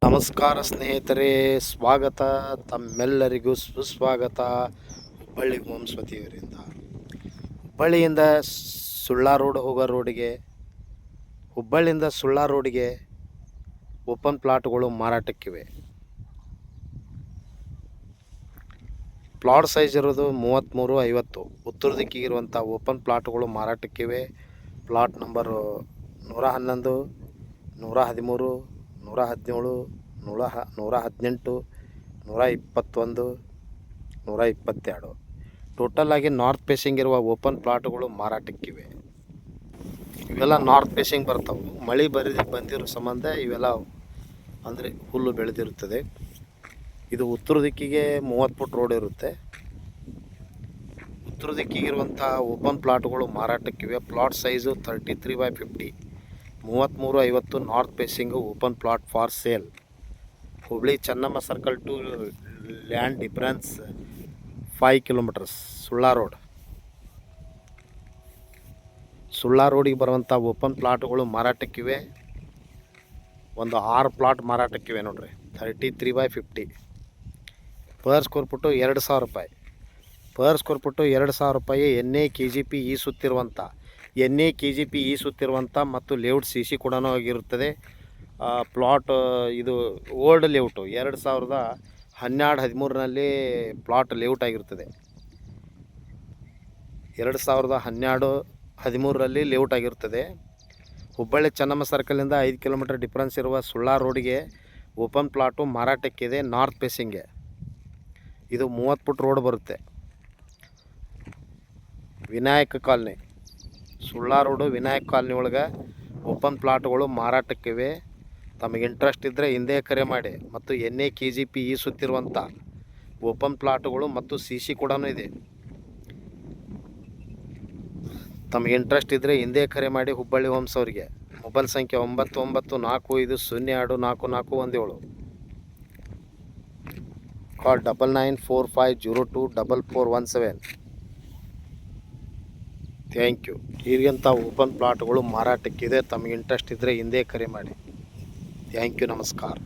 ನಮಸ್ಕಾರ ಸ್ನೇಹಿತರೆ, ಸ್ವಾಗತ. ತಮ್ಮೆಲ್ಲರಿಗೂ ಸುಸ್ವಾಗತ. ಹುಬ್ಬಳ್ಳಿ ಹೋಮ್ಸ್ ವತಿಯವರಿಂದ ಹುಬ್ಬಳ್ಳಿಯಿಂದ ಸುಳ್ಳ ರೋಡ್ ಹೋಗೋ ರೋಡಿಗೆ, ಹುಬ್ಬಳ್ಳಿಯಿಂದ ಸುಳ್ಳ ರೋಡಿಗೆ ಓಪನ್ ಪ್ಲಾಟ್ಗಳು ಮಾರಾಟಕ್ಕಿವೆ. ಪ್ಲಾಟ್ ಸೈಜ್ ಇರೋದು 33-50 ಉತ್ತರ ದಿಕ್ಕಿಗಿರುವಂಥ ಓಪನ್ ಪ್ಲಾಟ್ಗಳು ಮಾರಾಟಕ್ಕಿವೆ. ಪ್ಲಾಟ್ ನಂಬರು 111, 113, 117, 118, 121, 122 ಟೋಟಲ್ ಆಗಿ ನಾರ್ತ್ ಫೇಸಿಂಗ್ ಇರುವ ಓಪನ್ ಪ್ಲಾಟ್ಗಳು ಮಾರಾಟಕ್ಕಿವೆ. ಇವೆಲ್ಲ ನಾರ್ತ್ ಫೇಸಿಂಗ್ ಬರ್ತಾವೆ. ಮಳೆ ಬಂದಿರೋ ಸಂಬಂಧ ಇವೆಲ್ಲ ಅಂದರೆ ಹುಲ್ಲು ಬೆಳೆದಿರುತ್ತದೆ. ಇದು ಉತ್ತರ ದಿಕ್ಕಿಗೆ 30 ಫುಟ್ ರೋಡ್ ಇರುತ್ತೆ. ಉತ್ತರ ದಿಕ್ಕಿಗಿರುವಂಥ ಓಪನ್ ಪ್ಲಾಟ್ಗಳು ಮಾರಾಟಕ್ಕಿವೆ. Plot size 33/50, 33-50 north facing open plot for sale. Hubli Chennamma circle to land difference 5 kilometres. Sulla ರೋಡಿಗೆ ಬರುವಂಥ ಓಪನ್ ಪ್ಲಾಟ್ಗಳು ಮಾರಾಟಕ್ಕಿವೆ. ಒಂದು 6 ಪ್ಲಾಟ್ ಮಾರಾಟಕ್ಕಿವೆ ನೋಡ್ರಿ. 33/50 ಪರ್ ಸ್ಕ್ವೇರ್ ಫುಟ್ಟು 2,000 ರೂಪಾಯಿ. ಪರ್ ಸ್ಕ್ವೇರ್ ಫುಟ್ಟು 2,000 ರೂಪಾಯಿ. NA/KGP ಸುತ್ತಿರುವಂಥ ಮತ್ತು ಲೇಔಟ್ CC ಕೂಡ ಆಗಿರುತ್ತದೆ. ಪ್ಲಾಟ್ ಇದು ಓಲ್ಡ್ ಲೇಔಟು 2012-13ರಲ್ಲಿ ಪ್ಲಾಟ್ ಲೇಔಟ್ ಆಗಿರುತ್ತದೆ. 2012-13ರಲ್ಲಿ ಲೇಔಟ್ ಆಗಿರುತ್ತದೆ. ಹುಬ್ಬಳ್ಳಿ ಚೆನ್ನಮ್ಮ ಸರ್ಕಲಿಂದ 5 ಕಿಲೋಮೀಟರ್ ಡಿಫ್ರೆನ್ಸ್ ಇರುವ ಸುಳ್ಳ ರೋಡಿಗೆ ಓಪನ್ ಪ್ಲಾಟು ಮಾರಾಟಕ್ಕಿದೆ. ನಾರ್ತ್ ಫೇಸಿಂಗ್ಗೆ ಇದು 30 ಫುಟ್ ರೋಡ್ ಬರುತ್ತೆ. ವಿನಾಯಕ ಕಾಲನಿ, ಸುಳ್ಳ ರೋಡು ವಿನಾಯಕ ಕಾಲನಿ ಒಳಗೆ ಓಪನ್ ಪ್ಲಾಟ್ಗಳು ಮಾರಾಟಕ್ಕಿವೆ. ತಮಗೆ ಇಂಟ್ರೆಸ್ಟ್ ಇದ್ದರೆ ಹಿಂದೆ ಕರೆ ಮಾಡಿ. ಮತ್ತು NA/KGP ಸುತ್ತಿರುವಂಥ ಓಪನ್ ಪ್ಲಾಟ್ಗಳು ಮತ್ತು CC ಕೂಡ ಇದೆ. ತಮಗೆ ಇಂಟ್ರೆಸ್ಟ್ ಇದ್ದರೆ ಹಿಂದೆ ಕರೆ ಮಾಡಿ ಹುಬ್ಬಳ್ಳಿ ಹೋಮ್ಸ್ ಅವರಿಗೆ. ಮೊಬೈಲ್ ಸಂಖ್ಯೆ 9945024417. ಕಾಲ್ 9945024417. Thank you. ಹೀಗಂಥ ಓಪನ್ ಪ್ಲಾಟ್ಗಳು ಮಾರಾಟಕ್ಕಿದೆ. ತಮಗೆ ಇಂಟ್ರೆಸ್ಟ್ ಇದ್ದರೆ ಹಿಂದೆ ಕರೆ ಮಾಡಿ. Thank you. ನಮಸ್ಕಾರ.